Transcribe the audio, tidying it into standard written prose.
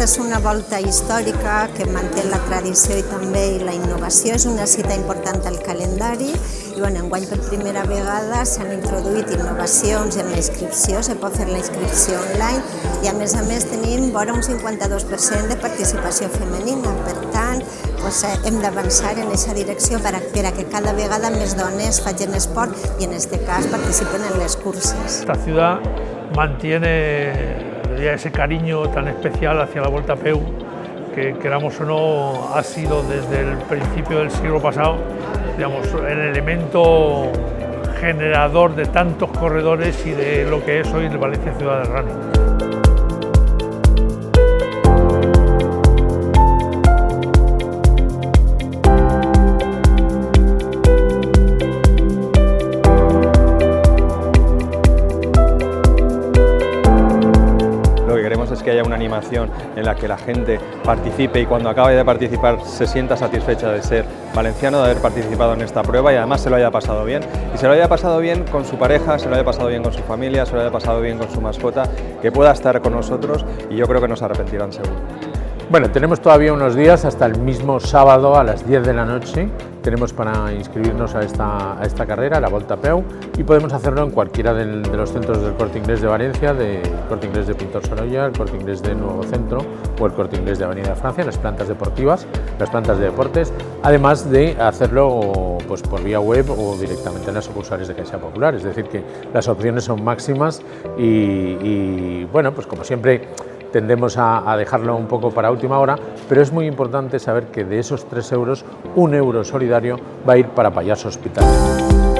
és una volta històrica que manté la tradició i també la innovació. És una cita important al calendari i enguany per primera vegada s'han introduït innovacions en la inscripció, se pot fer la inscripció online i a més tenim vora un 52% de participació femenina. Per tant, hem d'avançar en aquesta direcció per a que cada vegada més dones facin esport i en aquest cas participen en les curses. Esta ciudad mantiene ese cariño tan especial hacia la Volta a Peu, que queramos o no ha sido desde el principio del siglo pasado, digamos, el elemento generador de tantos corredores y de lo que es hoy el Valencia Ciudad del Running. Es que haya una animación en la que la gente participe y cuando acabe de participar se sienta satisfecha de ser valenciano, de haber participado en esta prueba y además se lo haya pasado bien. Y se lo haya pasado bien con su pareja, se lo haya pasado bien con su familia, se lo haya pasado bien con su mascota, que pueda estar con nosotros y yo creo que no se arrepentirán seguro. Bueno, tenemos todavía unos días hasta el mismo sábado a las 10 de la noche. Tenemos para inscribirnos a esta carrera, la Volta a Peu, y podemos hacerlo en cualquiera de los centros del Corte Inglés de Valencia, del Corte Inglés de Pintor Sorolla, el Corte Inglés de Nuevo Centro o el Corte Inglés de Avenida Francia, las plantas deportivas, las plantas de deportes, además de hacerlo pues, por vía web o directamente en las sucursales de Caixa Popular. Es decir, que las opciones son máximas y bueno, pues como siempre, tendemos a dejarlo un poco para última hora, pero es muy importante saber que de esos 3 euros, 1 euro solidario va a ir para Pallars Hospitalet.